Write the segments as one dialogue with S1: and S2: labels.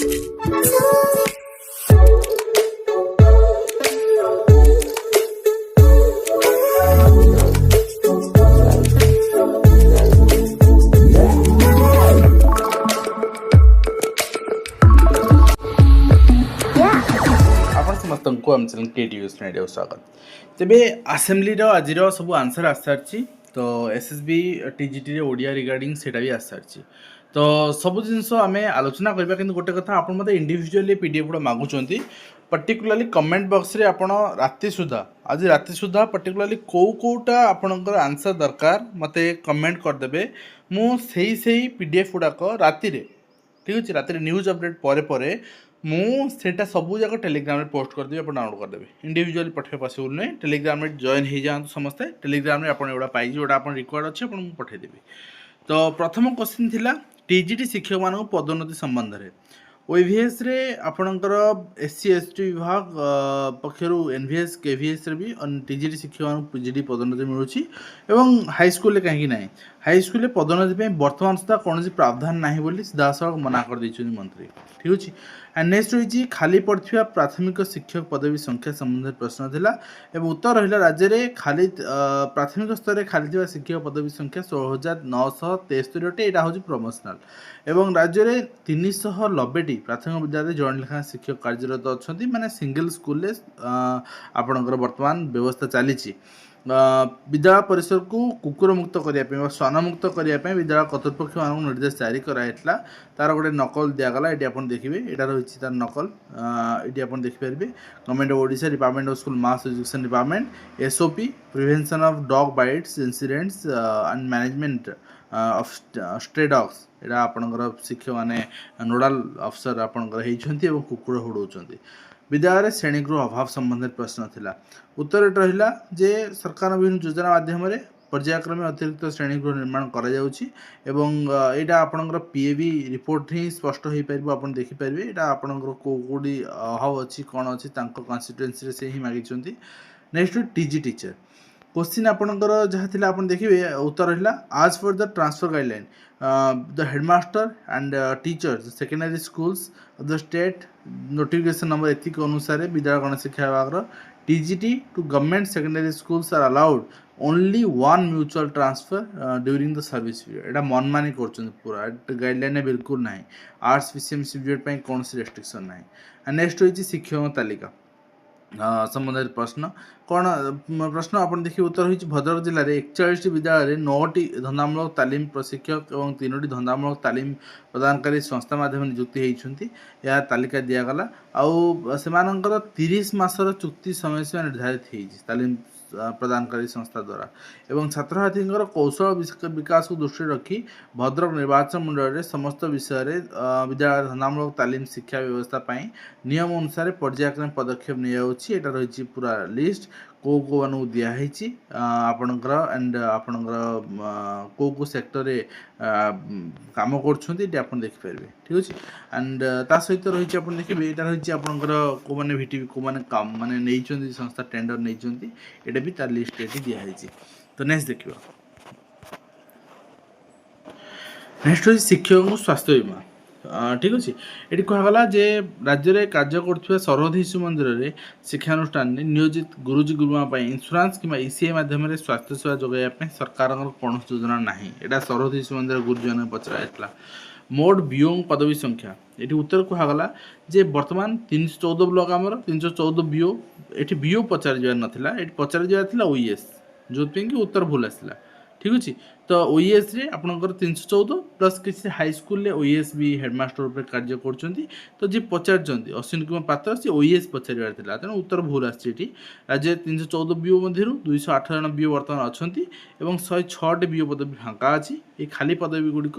S1: समस्त आम channel KTUS media स्वागत। तेबे आसेम्बली आज सब आंसर आस सारी तो SSB TGT ओडिया रिगार्डिंग सेटा भी आस सारी तो सब जिनस आम आलोचना करबा कि गोटे कथा आप मते इंडिविजुअली PDF गुड़ा मागुचंती पर्टिकुलरली कमेंट बॉक्स रे आपण राति सुधा आज राति सुधा पर्टिकुलरली कोटा आपणकर आंसर दरकार मते कमेंट कर देबे मु सेही PDF गुड़ाक राति रे ठीक अच्छे राति न्यूज अपडेट पर मुझे सबू जाक टेलीग्राम रे पोस्ट करदेवी आप डाउनलोड करदेवे इंडिविजुअली पठे पॉसिबल नहीं टेलीग्राम में जॉइन हो जातु समस्ते टेलीग्राम में आप पाई जोटा आप रिक्वायर्ड अच्छे आपको पठेदेवी। तो प्रथम क्वेश्चन थिला TGT शिक्षक मान पदोन्नति संबंध में OVS रे आपणकर SC ST विभाग पक्षर NVS KVS रे भी TGT शिक्षक मान PGT पदोन्नति मिलूँ एवं हाईस्कल कहीं ना हाईस्कल पदोन्नति बर्तमान सुधा कौन प्रावधान ना बोली सीधासल मना कर देते मंत्री ठीक अच्छे। एंड नेक्स्ट रही खाली पड़ा प्राथमिक शिक्षक पदवी संख्या संबंधित प्रश्न थिला एवं उत्तर रहा राज्य में खाली प्राथमिक स्तर में खाली शिक्षक पदवी संख्या 16,973 यहाँ हूँ प्रमोशनाल एवं राज्य में 390 प्राथमिक विद्यालय जन लेखा शिक्षक कार्यरत अच्छा माने सिंगल स्कूल आपणकर बर्तमान व्यवस्था चली विद्यालय परिसर को कुकुर मुक्त करने श्वान मुक्त करने विद्यालय कर्तृपक्ष मान निर्देश जारी कराइला तार गोटे नकल दिगला ये आप देखिए यहाँ रही तार नकल ये आप देखिपारे government of Odisha department of school mass education department SOP prevention of dog bites incidents and management of stray dogs यहाँ आपणकर शिक्षक माने नोडाल अफसर आपणकर होती कुकुर हुड़ाउं विद्यालय श्रेणीगृह अभाव संबंधित प्रश्न थिला उत्तर रहा जे सरकार विभिन्न योजना माध्यम पर्यायक्रमे अतिरिक्त श्रेणीगृह निर्माण करा जाउछि एवं एटा आपणकर PAB रिपोर्ट ही स्पष्ट हो पार आप देखिपारे यहाँ आपणकर कोडी अभाव अच्छी कौन अच्छी कन्स्टिट्युएन्सी से ही मागिछंती। नेक्स्ट TG टीचर क्वेश्चन आपणकर जहाँ थिला आपण देखिए उत्तर रहा आज for the transfer guideline the headmaster and teachers secondary schools of the state notification number एतिक अनुसार विद्यालय गण शिक्षा विभाग TGT to government secondary schools are allowed only one mutual transfer during the service period यहाँ मनमानी कर पूरा गाइडलाइन बिल्कुल ना आर्ट्स PCM सब्जेक्ट कौन रेस्ट्रिक्शन ना। नेक्स्ट रही शिक्षक तालिका संबंधित प्रश्न कौन प्रश्न आप देखिए उत्तर हो भद्रक जिले में 41 विद्यालय 9टी धंदामूलक तालीम प्रशिक्षक और 3टी धंदामूलक तालीम प्रदानकारी संस्था माध्यम नियुक्ति होती यह तालिका दिगला आउ से 30 मासर चुक्ति समय सीमा निर्धारित हो तालीम प्रदानकारी संस्था द्वारा एवं छात्र छात्री कौशल विकास को दृष्टि रखी भद्रक निर्वाचन मंडल में समस्त विषय विद्यालय धंदामूलक तालीम शिक्षा व्यवस्था नियम अनुसार पर्यायक्रम पदक्षेप नहीं रही पूरा लिस्ट को मानू दिखाई आपणकर एंड आपणकर को सेक्टर रे काम कर आप देखिपारे ठीक अच्छे। एंड ता सहित रही आप देखिए यहाँ रही आपणकर को मैंने VTV को मैंने काम माने नहीं संस्था टेंडर नहीं ये भी तार लिस्ट ये दिखाई। तो नेक्स्ट देखिए नेक्स्ट रही शिक्षक स्वास्थ्य बीमा ठीक अच्छे। ये कहगला जे राज्य में कार्य कर सरहदी शिशु मंदिर में शिक्षानुष्ठान नियोजित गुरुजी गुरुमा इंश्योरेंस कि ECI माध्यम स्वास्थ्य सेवा जोगाइवाई सरकार कौन योजना ना यहाँ सरहदी शिशु मंदिर गुरुजी पचरा मोट BO पदवी संख्या ये उत्तर कहगला जे बर्तमान 314 ब्लॉक आमर 314 BO ये BO पचार जा नाला ये पचार जा OES जो कि उत्तर भूल आसला ठीक अच्छे। तो OES रे आपणकर 314 प्लस किसी हाईस्कल OES भी हेडमास्टर रूप कार्य कर तो जी पचार अश्विनी कुमार पात्र सी OES पचार तेणु उत्तर भूल आसी राज्य 314 BO मध्य 208 जन BO बर्तमान अच्छा और 106 BO पदवी फाँका अच्छी ये खाली पदवी गुड़िक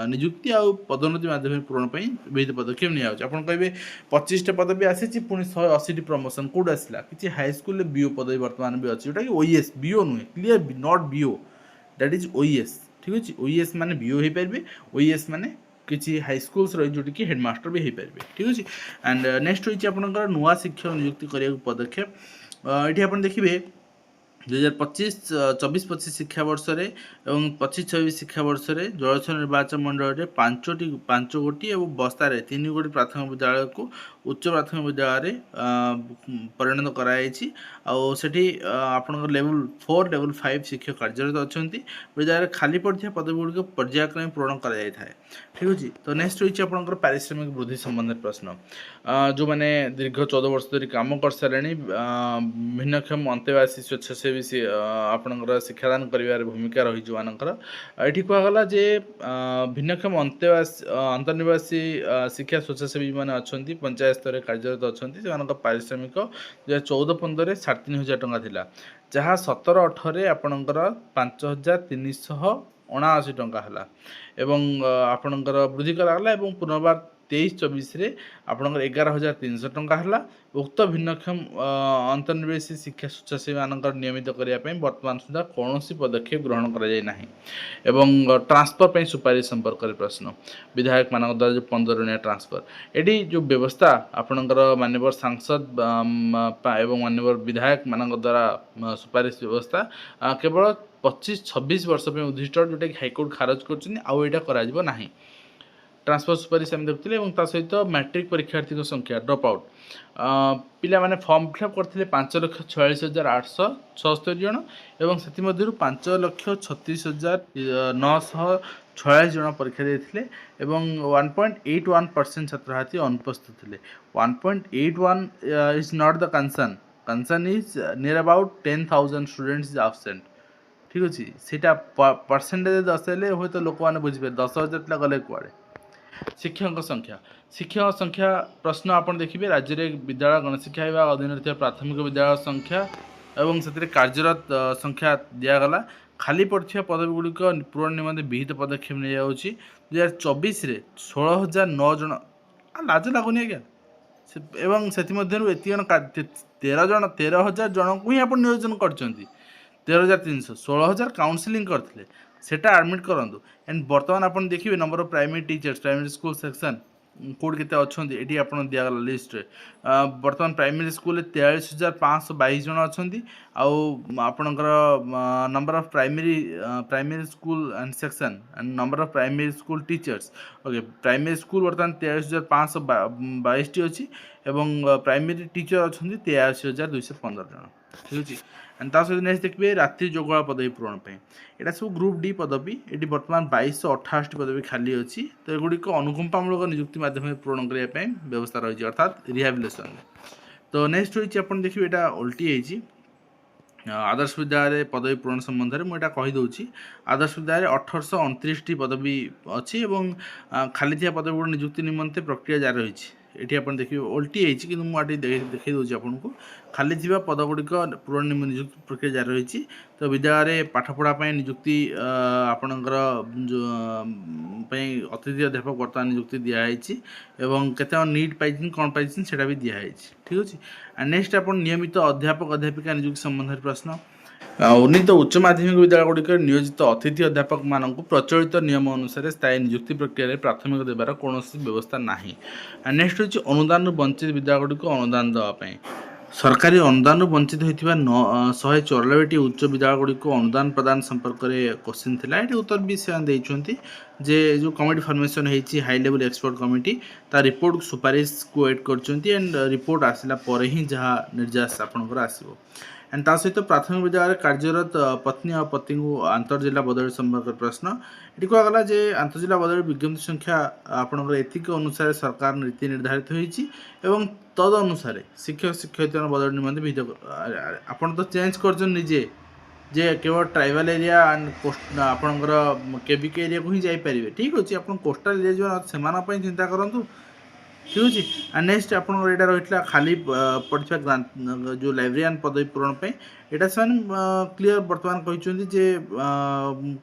S1: निजुक्ति आ पदोन्नति माध्यम पूरण विविध पदक्षेप निया आप कहे 25टा पदवी आसी पुणी 180 प्रमोशन कौट आसला कि हाईस्कल BO पदवी बर्तमान भी अच्छी जोटा कि OES BO नुहे clear not BO that is OES ठीक अच्छे। OES माने BO हो पारे OES माने किसी हाईस्कल्स रही जोटी कि हेडमास्टर भी हो पारे ठीक अच्छे। एंड नेक्स्ट रही आपंकर नुआ शिक्षक नियुक्ति करने पदक्षेप ये आप देखिए 2025-24 ଶିକ୍ଷାବର୍ଷରେ ଏବଂ 25-26 ଶିକ୍ଷାବର୍ଷରେ ଜଳଛତ୍ର ନିର୍ବାଚନ ମଣ୍ଡଳୀରେ 5 ଗୋଟି ଏବଂ ବସ୍ତାରେ 3 ଗୋଟି ପ୍ରାଥମିକ ବିଦ୍ୟାଳୟକୁ ଉଚ୍ଚ ପ୍ରାଥମିକ ବିଦ୍ୟାଳୟରେ ପରିଣତ କରାଯାଇଛି। ଆଉ ସେଠି ଆପଣଙ୍କର ଲେଭେଲ୍ 4 ଲେଭେଲ୍ 5 ଶିକ୍ଷକ କାର୍ଯ୍ୟରତ ଅଛନ୍ତି। ବିଦ୍ୟାଳୟରେ ଖାଲି ପଡ଼ିଥିବା ପଦଗୁଡ଼ିକୁ ପର୍ଯ୍ୟାୟକ୍ରମେ ପୂରଣ କରାଯାଇଥାଏ। ଠିକ୍ ଅଛି। ତ ନେକ୍ସଟ ରହିଛି ଆପଣଙ୍କର ପାରିଶ୍ରମିକ ବୃଦ୍ଧି ସମ୍ବନ୍ଧରେ ପ୍ରଶ୍ନ। ଯେଉଁମାନେ ଦୀର୍ଘ 14 ବର୍ଷ ଧରି କାମ କରିସାରିଲେଣି, ଭିନ୍ନକ୍ଷମ ଅନ୍ତେବାସୀ ସ୍ୱେଚ୍ଛାସେବୀ ଆପଣଙ୍କର ଶିକ୍ଷାଦାନ କରିବାରେ ଭୂମିକା ରହିଛି ଯେଉଁମାନଙ୍କର। ଏଠି କୁହାଗଲା ଯେ ଭିନ୍ନକ୍ଷମ ଅନ୍ତର୍ନିବାସୀ ଶିକ୍ଷା ସ୍ୱେଚ୍ଛାସେବୀ ଯେଉଁମାନେ ଅଛନ୍ତି ପଞ୍ଚାୟତ ସ୍ତରରେ କାର୍ଯ୍ୟରତ ଅଛନ୍ତି, ସେମାନଙ୍କ ପାରିଶ୍ରମିକ 2014-15ରେ 3,500 ଟଙ୍କା ଥିଲା, ଯାହା 17-18ରେ ଆପଣଙ୍କର 5,379 ଟଙ୍କା ହେଲା ଏବଂ ଆପଣଙ୍କର ବୃଦ୍ଧି କରାଗଲା ଏବଂ ପୁନର୍ବାର 23-24ରେ ଆପଣଙ୍କର 11,300 ଟଙ୍କା ହେଲା। ଉକ୍ତ ଭିନ୍ନକ୍ଷମ ଅନ୍ତର୍ନିବେଶୀ ଶିକ୍ଷା ସ୍ୱେଚ୍ଛାସେବୀମାନଙ୍କର ନିୟମିତ କରିବା ପାଇଁ ବର୍ତ୍ତମାନ ସୁଦ୍ଧା କୌଣସି ପଦକ୍ଷେପ ଗ୍ରହଣ କରାଯାଇ ନାହିଁ। ଏବଂ ଟ୍ରାନ୍ସଫର ପାଇଁ ସୁପାରିଶ ସମ୍ପର୍କରେ ପ୍ରଶ୍ନ, ବିଧାୟକମାନଙ୍କ ଦ୍ୱାରା ଯେଉଁ 15 ଜଣିଆ ଟ୍ରାନ୍ସଫର, ଏଠି ଯେଉଁ ବ୍ୟବସ୍ଥା ଆପଣଙ୍କର ମାନ୍ୟବର ସାଂସଦ ଏବଂ ମାନ୍ୟବର ବିଧାୟକମାନଙ୍କ ଦ୍ୱାରା ସୁପାରିଶ ବ୍ୟବସ୍ଥା କେବଳ 25-26 ବର୍ଷ ପାଇଁ ଉଦ୍ଦିଷ୍ଟ, ଯେଉଁଟାକି ହାଇକୋର୍ଟ ଖାରଜ କରୁଛନ୍ତି, ଆଉ ଏଇଟା କରାଯିବ ନାହିଁ। ଟ୍ରାନ୍ସଫର ସୁପାରିଶ ଆମେ ଦେଖୁଥିଲେ ଏବଂ ତା ସହିତ ମ୍ୟାଟ୍ରିକ ପରୀକ୍ଷାର୍ଥୀଙ୍କ ସଂଖ୍ୟା ଡ୍ରପ୍ ଆଉଟ୍ ପିଲାମାନେ ଫର୍ମ ଫିଲ୍ଅପ୍ କରିଥିଲେ 5,46,876 ଜଣ ଏବଂ ସେଥିମଧ୍ୟରୁ 5,36,946 ଜଣ ପରୀକ୍ଷା ଦେଇଥିଲେ ଏବଂ 1.81% ଛାତ୍ରଛାତ୍ରୀ ଅନୁପସ୍ଥିତ ଥିଲେ। 1.81 is not the concern is near about 10,000 students is absent। ଠିକ୍ ଅଛି, ସେଇଟା ପରସେଣ୍ଟେଜ 10 ହେଲେ ହୁଏତ ଲୋକମାନେ ବୁଝିପାରିବେ 10,000 ପିଲା ଗଲେ କୁଆଡ଼େ। ଶିକ୍ଷକଙ୍କ ସଂଖ୍ୟା ପ୍ରଶ୍ନ ଆପଣ ଦେଖିବେ, ରାଜ୍ୟରେ ବିଦ୍ୟାଳୟ ଗଣଶିକ୍ଷା ବିଭାଗ ଅଧୀନରେ ଥିବା ପ୍ରାଥମିକ ବିଦ୍ୟାଳୟ ସଂଖ୍ୟା ଏବଂ ସେଥିରେ କାର୍ଯ୍ୟରତ ସଂଖ୍ୟା ଦିଆଗଲା। ଖାଲି ପଡ଼ିଥିବା ପଦବୀଗୁଡ଼ିକ ପୂରଣ ନିମନ୍ତେ ବିହିତ ପଦକ୍ଷେପ ନିଆଯାଉଛି। 2024ରେ 16,009 ଜଣ, ଲାଜ ଲାଗୁନି ଆଜ୍ଞା, ଏବଂ ସେଥିମଧ୍ୟରୁ ଏତିକି ଜଣ 13,000 ଜଣଙ୍କୁ ହିଁ ଆପଣ ନିୟୋଜନ କରିଛନ୍ତି। 13,300, 16,000 କାଉନସିଲିଂ କରିଥିଲେ, ସେଟା ଆଡ଼ମିଟ୍ କରନ୍ତୁ। ଆଣ୍ଡ ବର୍ତ୍ତମାନ ଆପଣ ଦେଖିବେ number of primary teachers, primary school section କେଉଁଠି କେତେ ଅଛନ୍ତି, ଏଠି ଆପଣ ଦିଆଗଲା ଲିଷ୍ଟରେ। ବର୍ତ୍ତମାନ ପ୍ରାଇମେରୀ ସ୍କୁଲରେ 43,522 ଜଣ ଅଛନ୍ତି। ଆଉ ଆପଣଙ୍କର number of primary school and section and number of primary school teachers, okay, primary school ବର୍ତ୍ତମାନ 43,522ଟି ଅଛି ଏବଂ ପ୍ରାଇମେରୀ ଟିଚର ଅଛନ୍ତି 83,215 ଜଣ। ଠିକ୍ ଅଛି। ଆଣ୍ଡ ତା ସହିତ ନେକ୍ସଟ ଦେଖିବେ ରାତ୍ରି ଯୋଗାଳ ପଦବୀ ପୂରଣ ପାଇଁ, ଏଇଟା ସବୁ ଗ୍ରୁପ୍ ଡି ପଦବୀ। ଏଠି ବର୍ତ୍ତମାନ 2,258ଟି ପଦବୀ ଖାଲି ଅଛି, ତ ଏଗୁଡ଼ିକ ଅନୁକମ୍ପାମୂଳକ ନିଯୁକ୍ତି ମାଧ୍ୟମରେ ପୂରଣ କରିବା ପାଇଁ ବ୍ୟବସ୍ଥା ରହିଛି, ଅର୍ଥାତ୍ ରିହାବିଲେସନରେ। ତ ନେକ୍ସଟ ରହିଛି ଆପଣ ଦେଖିବେ, ଏଇଟା ଓଲଟି ହେଇଛି ଆଦର୍ଶ ବିଦ୍ୟାଳୟରେ ପଦବୀ ପୂରଣ ସମ୍ବନ୍ଧରେ। ମୁଁ ଏଇଟା କହିଦେଉଛି, ଆଦର୍ଶ ବିଦ୍ୟାଳୟରେ 1,829ଟି ପଦବୀ ଅଛି ଏବଂ ଖାଲି ଥିବା ପଦବୀଗୁଡ଼ିକ ନିଯୁକ୍ତି ନିମନ୍ତେ ପ୍ରକ୍ରିୟା ଜାରି ରହିଛି। ଏଠି ଆପଣ ଦେଖିବେ ଓଲଟି ହେଇଛି, କିନ୍ତୁ ମୁଁ ଏଠି ଦେଖାଇ ଦେଉଛି ଆପଣଙ୍କୁ। ଖାଲି ଥିବା ପଦଗୁଡ଼ିକ ପୂରଣ ନିମନ୍ତେ ନିଯୁକ୍ତି ପ୍ରକ୍ରିୟା ଜାରି ରହିଛି। ତ ବିଦ୍ୟାଳୟରେ ପାଠପଢ଼ା ପାଇଁ ନିଯୁକ୍ତି ଆପଣଙ୍କର ପାଇଁ ଅତିଥି ଅଧ୍ୟାପକ ବର୍ତ୍ତମାନ ନିଯୁକ୍ତି ଦିଆହେଇଛି ଏବଂ କେତେ ନିଟ୍ ପାଇଛନ୍ତି କ'ଣ ପାଇଛନ୍ତି ସେଇଟା ବି ଦିଆହେଇଛି। ଠିକ୍ ଅଛି। ଆଣ୍ଡ ନେକ୍ସଟ ଆପଣ ନିୟମିତ ଅଧ୍ୟାପକ ଅଧ୍ୟାପିକା ନିଯୁକ୍ତି ସମ୍ବନ୍ଧରେ ପ୍ରଶ୍ନ। ଉନ୍ନୀତ ଉଚ୍ଚ ମାଧ୍ୟମିକ ବିଦ୍ୟାଳୟଗୁଡ଼ିକରେ ନିୟୋଜିତ ଅତିଥି ଅଧ୍ୟାପକମାନଙ୍କୁ ପ୍ରଚଳିତ ନିୟମ ଅନୁସାରେ ସ୍ଥାୟୀ ନିଯୁକ୍ତି ପ୍ରକ୍ରିୟାରେ ପ୍ରାଥମିକ ଦେବାର କୌଣସି ବ୍ୟବସ୍ଥା ନାହିଁ। ନେକ୍ସଟ ହେଉଛି ଅନୁଦାନରୁ ବଞ୍ଚିତ ବିଦ୍ୟାଳୟଗୁଡ଼ିକୁ ଅନୁଦାନ ଦେବା ପାଇଁ। ସରକାରୀ ଅନୁଦାନରୁ ବଞ୍ଚିତ ହୋଇଥିବା 194ଟି ଉଚ୍ଚ ବିଦ୍ୟାଳୟଗୁଡ଼ିକୁ ଅନୁଦାନ ପ୍ରଦାନ ସମ୍ପର୍କରେ କୋଶ୍ଚିନ୍ ଥିଲା। ଏଠି ଉତ୍ତର ବି ସେମାନେ ଦେଇଛନ୍ତି ଯେ ଯେଉଁ କମିଟି ଫର୍ମେସନ୍ ହେଇଛି ହାଇ ଲେଭେଲ୍ ଏକ୍ସପର୍ଟ କମିଟି, ତା ରିପୋର୍ଟକୁ ସୁପାରିଶକୁ ୱେଟ୍ କରିଛନ୍ତି ଆଣ୍ଡ ରିପୋର୍ଟ ଆସିଲା ପରେ ହିଁ ଯାହା ନିର୍ଦ୍ଦେଶ ଆପଣଙ୍କର ଆସିବ। ଆଣ୍ଡ ତା ସହିତ ପ୍ରାଥମିକ ବିଦ୍ୟାଳୟରେ କାର୍ଯ୍ୟରତ ପତ୍ନୀ ଆଉ ପତିଙ୍କୁ ଆନ୍ତଃଜିଲ୍ଲା ବଦଳି ସମ୍ପର୍କରେ ପ୍ରଶ୍ନ। ଏଠି କୁହାଗଲା ଯେ ଆନ୍ତଃଜିଲ୍ଲା ବଦଳି ବିଜ୍ଞପ୍ତି ସଂଖ୍ୟା ଆପଣଙ୍କର ଏତିକି ଅନୁସାରେ ସରକାର ନୀତି ନିର୍ଦ୍ଧାରିତ ହୋଇଛି ଏବଂ ତଦ ଅନୁସାରେ ଶିକ୍ଷକ ଶିକ୍ଷୟିତ୍ରୀଙ୍କ ବଦଳି ନିମନ୍ତେ ଆପଣ ତ ଚେଞ୍ଜ କରିଛନ୍ତି ନିଜେ ଯେ କେବଳ ଟ୍ରାଇବାଲ୍ ଏରିଆ ଆଣ୍ଡ ଆପଣଙ୍କର କେବିକେ ଏରିଆକୁ ହିଁ ଯାଇପାରିବେ। ଠିକ୍ ଅଛି, ଆପଣ କୋଷ୍ଟାଲ ଏରିଆ ଯେଉଁ ସେମାନଙ୍କ ପାଇଁ ଚିନ୍ତା କରନ୍ତୁ। ଠିକ୍ ଅଛି। ଆଣ୍ଡ ନେକ୍ସଟ ଆପଣଙ୍କର ଏଇଟା ରହିଥିଲା ଖାଲି ପଡ଼ିଥିବା ଯେଉଁ ଲାଇବ୍ରେରିଆନ୍ ପଦବୀ ପୂରଣ ପାଇଁ, ଏଇଟା ସେମାନେ କ୍ଲିଅର ବର୍ତ୍ତମାନ କହିଛନ୍ତି ଯେ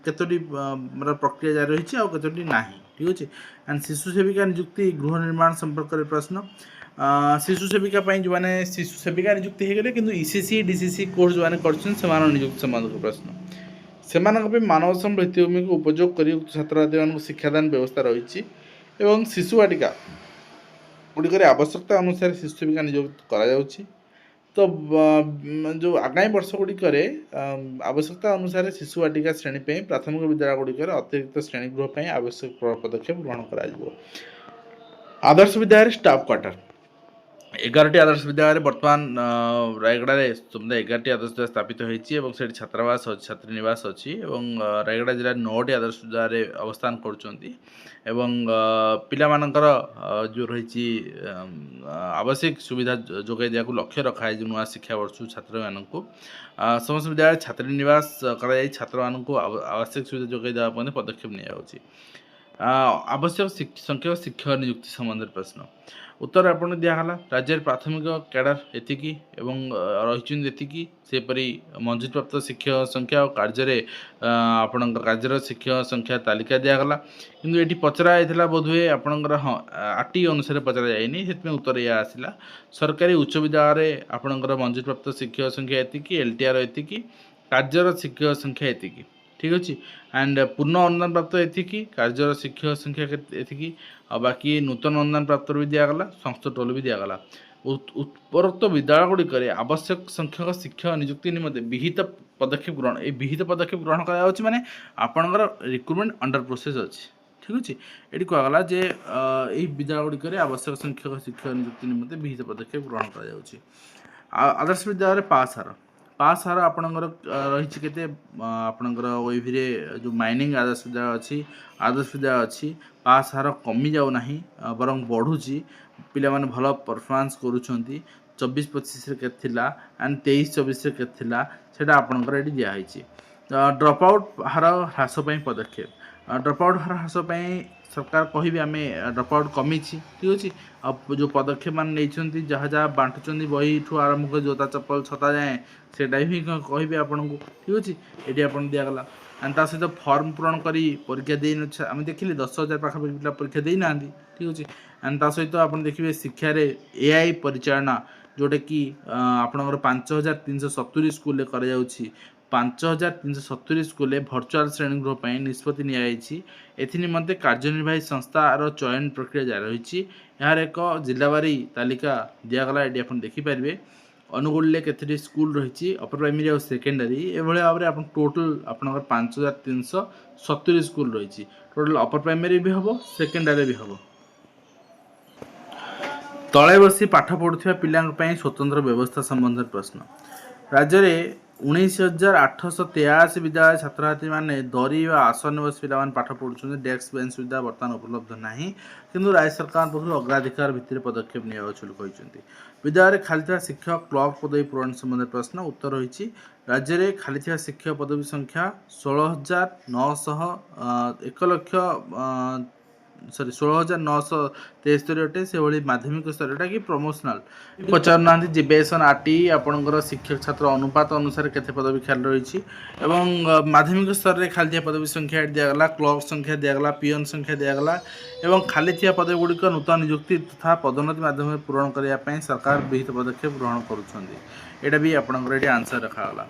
S1: କେତୋଟି ପ୍ରକ୍ରିୟା ଜାରି ରହିଛି ଆଉ କେତୋଟି ନାହିଁ। ଠିକ୍ ଅଛି। ଆଣ୍ଡ ଶିଶୁ ସେବିକା ନିଯୁକ୍ତି ଗୃହ ନିର୍ମାଣ ସମ୍ପର୍କରେ ପ୍ରଶ୍ନ। ଶିଶୁ ସେବିକା ପାଇଁ ଯେଉଁମାନେ ଶିଶୁ ସେବିକା ନିଯୁକ୍ତି ହୋଇଗଲେ କିନ୍ତୁ ଇସିସି ଡିସିସି କୋର୍ସ ଯେଉଁମାନେ କରିଛନ୍ତି ସେମାନଙ୍କ ନିଯୁକ୍ତି ସମ୍ବନ୍ଧରେ ପ୍ରଶ୍ନ। ସେମାନଙ୍କ ପାଇଁ ମାନବ ସମ୍ବଳ ଭିତ୍ତିଭୂମିକୁ ଉପଯୋଗ କରି ଛାତ୍ରଛାତ୍ରୀମାନଙ୍କୁ ଶିକ୍ଷାଦାନ ବ୍ୟବସ୍ଥା ରହିଛି ଏବଂ ଶିଶୁ ବାଟିକା ଗୁଡ଼ିକରେ ଆବଶ୍ୟକତା ଅନୁସାରେ ଶିଶୁ ସେବିକା ନିଯୁକ୍ତି କରାଯାଉଛି। तो जो आगामी वर्ष गुड़िक आवश्यकता अनुसार शिशु बाटिका श्रेणी पे प्राथमिक विद्यालय गुड़िक अतिरिक्त श्रेणीगृह पर आवश्यक पदक्षेप ग्रहण कर आदर्श विद्यालय स्टाफ क्वार्टर 11टी आदर्श विद्यालय बर्तमान रायगड़ा रे समुदाय 11टी आदर्श विद्यालय स्थापित होती है छात्रावास छात्री निवास अच्छी रायगड़ा जिला 9टी आदर्श विद्यालय अवस्थान कर जो रही आवश्यक सुविधा जोगाई दिया लक्ष्य रखा है नुआ शिक्षा वर्ष छात्र मानक समस्त विद्यालय छात्री निवास कर छात्र मानक आवश्यक सुविधा जोगाई देवा पदक्षेप नि आवश्यक संख्यक शिक्षक नियुक्ति संबंध प्रश्न उत्तर आपण दिगला राज्य प्राथमिक कैडर एतिकी रही सेपरी मंजूरी प्राप्त शिक्षक संख्या और कार्य आपण कार्य शिक्षक संख्या तालिका दिगला किंतु ये पचरा जाता बोधहुए आपणकर हाँ आरटी अनुसार पचरा जाए से उत्तर यह आसला सरकारी उच्च विद्यालय आपणकर मंजूरी प्राप्त शिक्षक संख्या एतिकी एलटीआर एतिकी कार्यर शिक्षक संख्या एतिकी ठीक अच्छे एंड पूर्ण अनुदान प्राप्त एतिकी कार्यर शिक्षक संख्या एतिकी आ बाकी नूतन अनुदान प्राप्त भी दिगला संस्था टोल भी दिगला उपरोक्त विद्यालय गुड़िक आवश्यक संख्यक शिक्षक नियुक्ति निमंते विहित पदक्षेप ग्रहण ये विहित पदक्षेप ग्रहण कर माने आपणकर रिक्रुटमेंट अंडर प्रोसेस अच्छे ठीक अच्छे ये कहगला जे यही विद्यालय गुड़िक आवश्यक संख्यक शिक्षक नियुक्ति निमंते विहित पदक्षेप ग्रहण कर आदर्श विद्यालय पास हार आपणकर रही केते आपणकर ओइभिरे जो माइनिंग आदर्श विद्यालय अच्छी आदर्श विद्यालय अच्छी पास हार कमी जाऊ नाही बरं बढ़ुची पिला माने भल परफॉर्मेंस करूछंती 24-25 रे केते थिला एंड 23-24 रे केते थिला सेटा आपणकर एटी दिया हैची ड्रॉप आउट हार ह्रास पई पदक्षेप ड्रॉप आउट हार ह्रास पई सरकार कहिबे आमे ड्रॉप आउट कमी ठीक अच्छे अब जो पदक्षेप मान नहीं जहाँ जहाँ बांटुंट बही ठू आरंभ कर जोता चप्पल छता जाए सेटा भी कहे आपन को ठीक अच्छे ये आप दिगला एंड ता सहित फर्म पूरण कर परीक्षा दे आम देखिले 10,000 पाखापाखि पिला परीक्षा दे ना ठीक अच्छे एंड ता सहित आप देखिए शिक्षार एआई परिचालना जोटा कि आपणकर 5,370 स्कूल कर 5,370 स्कूल भर्चुआल श्रेणीगृह पर निष्पत्ति निमंते कार्यनिर्वाही संस्थार चयन प्रक्रिया जारी रही यार एक जिलावारी तालिका दिगला ये आप देखिपारे अनुगुल के स्कूल रही अपर प्राइमरी और सेकेंडरी एभली भाव में आप टोटाल आपंकर 5,370 स्कूल रही टोटाल अपर प्राइमरी भी हम सेकेंडरी भी हम तले बसी पाठ पढ़ुवा पिला स्वतंत्र व्यवस्था संबंध प्रश्न राज्य में 19,883 विद्यालय छात्र छात्री मैंने दरी व आसन बस पाने पाठ पढ़ुं डेस्क बेंच सुविधा बर्तमान उपलब्ध नहीं किंतु राज्य सरकार पक्ष अग्राधिकार भित्ति पदक्षेप नि विद्यालय खाली शिक्षक क्लर्क पदवी पूरण संबंध प्रश्न उत्तर रही राज्य में खाली शिक्षक पदवी संख्या 16,900 16,973 अटे से भाई माध्यमिक स्तर कि प्रमोशनल पचारूना बेसन आरटी आपणकर शिक्षक छात्र अनुपात अनुसार केते पदवी खाली रही माध्यमिक स्तर में खाली पदवी संख्या दिगला क्लर्क संख्या दिगला पीएन संख्या दिगला खाली पदवी गुड़िक नूतन नियुक्ति तथा पदोन्नति माध्यम पूरण करने सरकार विहित पदक्षेप ग्रहण करुँच भी आपंकर ये आंसर रखागला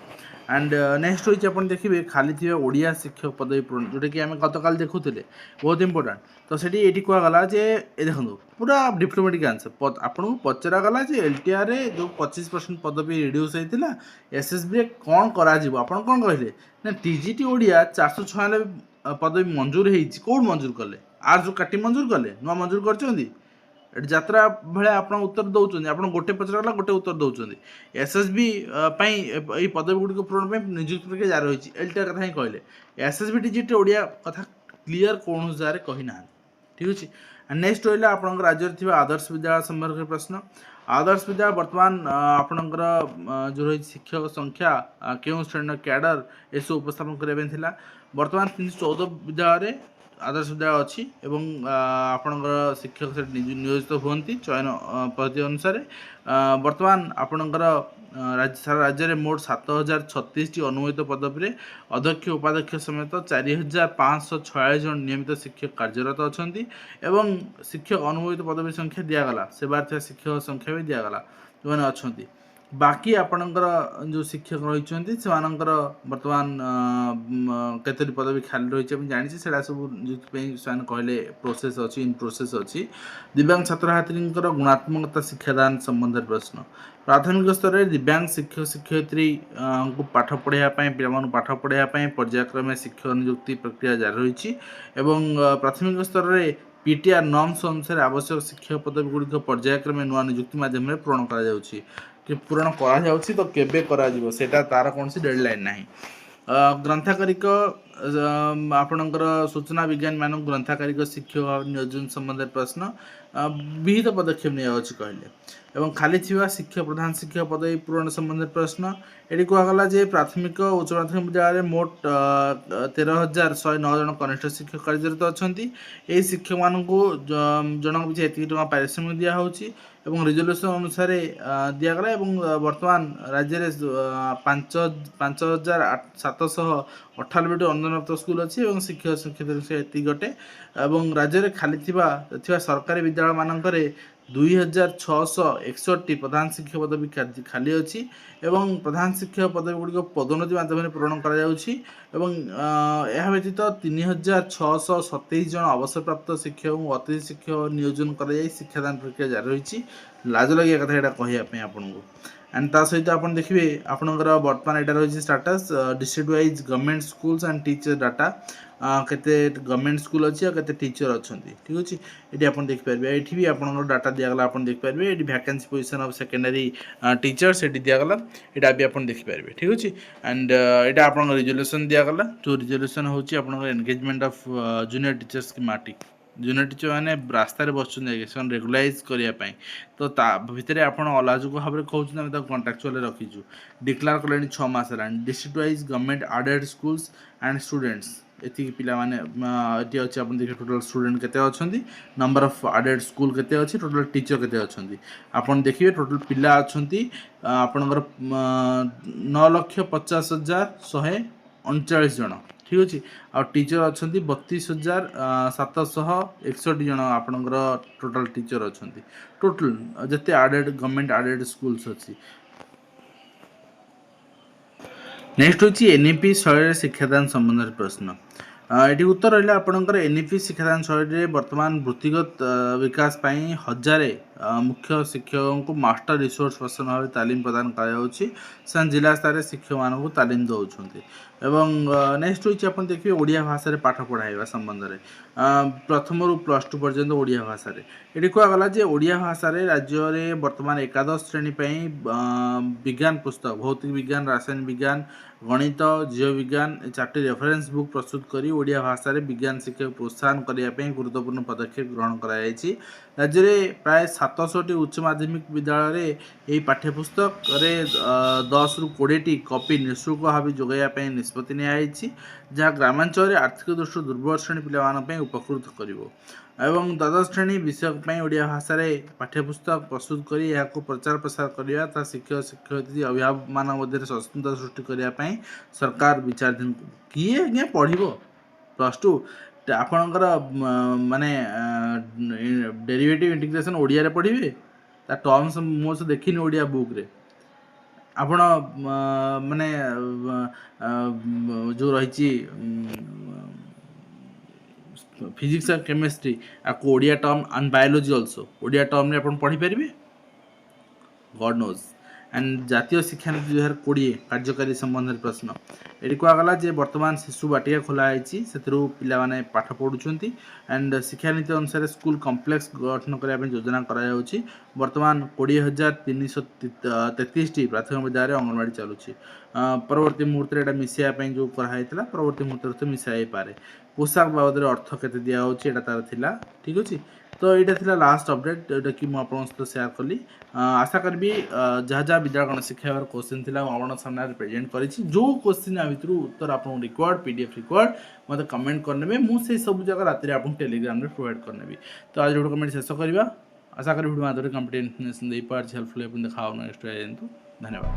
S1: एंड नेक्स्ट रही आप देखिए खाली ओडिया शिक्षक पदवी पूरण जोटा कि आम गतकाल देखुले बहुत इंपोर्टाट तो सेठी ये कहगला जे देखो पूरा डिप्लोमेटिक आंसर आपको पचरागला एलटीआर जो 25% पदवी रिड्यूस होता एसएसबी कौन करा कौन कहले ना टीजीटी ओडिया 496 पदवी मंजूर होती कौन मंजूर कले आर जो काटी मंजूर कले नुआ मंजूर कर यात्रा भाया आप उत्तर दौरान आप गोटे पचरागला गोटे उत्तर दौरान एसएसबी ये पदवी गुड़िक पूरण नियुक्ति प्रक्रिया जारी रही एलटीआर कथा ही कहले एसएसबी टीजीटी ओडिया कथा क्लीयर कौन जगह कही ना ठीक अच्छे नेक्स्ट रहा आप राज्य में आदर्श विद्यालय संपर्क प्रश्न आदर्श विद्यालय बर्तमान आपणकर जो रही शिक्षक संख्या क्यों श्रेणी कैडर ये उपस्थापन करने बर्तमान 314 विद्यालय आदर्श विद्यालय अच्छी आपणकर शिक्षक से नियोजित होती चयन पद्धति अनुसार बर्तमान आपणकर सारा राज्य में मोट 7,036 अनुमोदित पदवी अध्यक्ष उपाध्यक्ष समेत 4,546 जन नियमित शिक्षक कार्यरत अच्छा शिक्षक अनुमोदित पदवी संख्या दिगला सेवार शिक्षक संख्या भी दिगला जो मैंने अच्छा बाकी आपणकर जो शिक्षक रही से बर्तमान केतोटी पदवी खाली रही जानी से सब नियुक्ति कहले प्रोसेस अच्छी इन प्रोसेस अच्छी दिव्यांग छात्र छात्री गुणात्मकता शिक्षादान संबंध प्रश्न प्राथमिक स्तर में दिव्यांग शिक्षक शिक्षयित्री को पाठ पढ़ाई पिला पाठ पढ़ाई पर्यायक्रमे शिक्षक नियुक्ति प्रक्रिया जारी रही प्राथमिक स्तर में पीटीआर नॉर्म्स अनुसार आवश्यक शिक्षक पदवी गुड़िक पर्यायक्रमे नुआ नियुक्ति मध्यम पूरण कर पूरण कर तो केबे करा सेटा तार कौन सी डेडलाइन नहीं ग्रंथाकारिक आपणकर सूचना विज्ञान मान ग्रंथाकारिक शिक्षक भाव नियोजन संबंध प्रश्न विहित पदक्षेप नहीं कहले एवं खाली थिबा शिक्षक प्रधान शिक्षक पदवी पूरण संबंध प्रश्न ये कहगला जे प्राथमिक उच्च माध्यमिक विद्यालय मोट 13,109 जन कनिष्ठ शिक्षक कार्यरत अच्छा यही शिक्षक मानक जन पिछा एति टका पारिश्रमिक दिया होची एवं रिजोल्यूशन अनुसार दिगला वर्तमान राज्य में 5,798 अनुदान स्कूल अच्छी और शिक्षक शिक्षक ये गोटे राज्य में खाली थिबा सरकारी विद्यालय मानक 2,661 प्रधान शिक्षक पदवी खाली अच्छी एवं प्रधान शिक्षक पदवी गुड़िक पदोन्नति माध्यम पूरण कर व्यतीत 3,627 जन अवसरप्राप्त शिक्षक और अतिथि शिक्षक नियोजन कर शिक्षादान प्रक्रिया जारी रही लाज लगे कथा यहाँ कहवाई आपन को एंड ता सहित आप देखिए आपंकर बर्तमान यहाँ रही status district wise government schools and teacher data केते गवर्नमेंट स्कूल अच्छी और टीचर अच्छा ठीक अच्छे ये आप देखिपारे ये भी आप डाटा दिगला आप देखिपारे ये vacancy position of secondary teachers ये दिगला यहाँ भी आप देखिपारे ठीक अच्छे एंड यहाँ आप रिजोल्यूशन दिगला जो रिजोल्यूशन होची आप engagement of junior teachers schematic junior teacher मैंने रास्ता बस रेगुलाइज करने तो भितर आप अलाजुक भाव में कहते कंट्राक्चुअल रखीचु डिक्लेयर कले 6 मास है district wise government aided schools and students ये पिला माने ये अच्छे आप देखिए टोटल स्टूडेंट केते अच्छा नंबर ऑफ एडेड स्कूल केते अच्छी टोटल टीचर केते अच्छा आप देखिए टोटल पिला अच्छा आपणकर 9,50,139 जन ठीक अच्छे आ टीचर अच्छा 32,761 जन आपणकर टोटल टीचर अच्छा टोटल जिते एडेड गवर्नमेंट एडेड स्कूल्स अच्छी नेक्स्ट होची एनईपी शैली शिक्षादान संबंध प्रश्न ये उत्तर रहा आपंकर एनईपी शिक्षादान शैली वर्तमान वृत्तिगत विकास पाई 1000 मुख्य शिक्षकों को मास्टर रिसोर्स पर्सन भाव तालीम प्रदान कर जिला स्तर शिक्षक मानक तालीम दौरान एवं नेक्स्ट होची आप देखिए ओडिया भाषा रे पाठ पढ़ाइबा संबंध में प्रथम रु +2 पर्यंत ओडिया भाषा रे ये कहगला जे ओडिया भाषा रे राज्य रे वर्तमान एकादश श्रेणी विज्ञान पुस्तक भौतिक विज्ञान रासायनिक विज्ञान गणित जीव विज्ञान 4टी रेफरेन्स बुक प्रस्तुत करी ओडिया भाषा रे विज्ञान शिक्षा प्रोत्साहन करने गुरुत्वपूर्ण पदक्षेप ग्रहण कराई राज्य में प्राय 700टी उच्च माध्यमिक विद्यालय यही पाठ्यपुस्तक 10 ରୁ 20टी कॉपी निःशुल्क भाव जोगाइवाई निष्पत्ति नियाई जहाँ ग्रामांचल आर्थिक दृष्टि दुर्बल श्रेणी पिला उपकृत करिवो एवं द्वादश श्रेणी विषय ओडिया भाषा रे पाठ्यपुस्तक प्रस्तुत करी यहाँ प्रचार प्रसार करने तथा शिक्षक शिक्षयित्री अभिभावक मान मध्य सचेतनता सृष्टि करने सरकार विचाराधीन किए आज्ञा पढ़ो +2 आपणकर माने डेरिवेटिव इंटीग्रेशन ओडिया रे पढ़िबे ता टर्म्स मुझे देखिनी ओडिया बुक रे आपण माने जो रही फिजिक्स और केमिस्ट्री आपको Odia term and biology also Odia term रे आपण पढ़ी पारिबे गॉड नोज एंड जातीय शिक्षा नीति 2020 कार्यकारी संबंध प्रश्न ये कहगला जे वर्तमान शिशु बाटिका खोलाई से पिला माने पाठ पढ़ुंट एंड शिक्षा नीति अनुसार स्कूल कम्प्लेक्स गठन करने योजना कराई वर्तमान 20,333 प्राथमिक विद्यालय अंगनवाड़ी चलुची परवर्ती मुहूर्त में मिसाइवाई जो कराई परवर्ती मुहूर्त मिसाई पारे पोशाक बाबद अर्थ केते दिया होची एटा तार थिला ठीक अछि तो यहाँ थी लास्ट अपडेट जोटा कि मुझे सहित सेयार कली आशा करी जहाँ जहाँ विद्यालय शिक्षा क्वेश्चन थी आप सामने प्रेजेंट करी जो क्वेश्चन भितर उत्तर आपको रिक्वायर्ड पीडीएफ रिक्वायर्ड मतलब कमेंट करने मुझे सब जगह राति आपको टेलीग्राम रे प्रोवाइड करने तो आज वीडियो कमेंट शेष करवा आशा करी वीडियो माध्यम कंप्लीट इन्फॉर्मेशन दे पार्छ हेल्पफुल देखा नेक्स्ट धन्यवाद।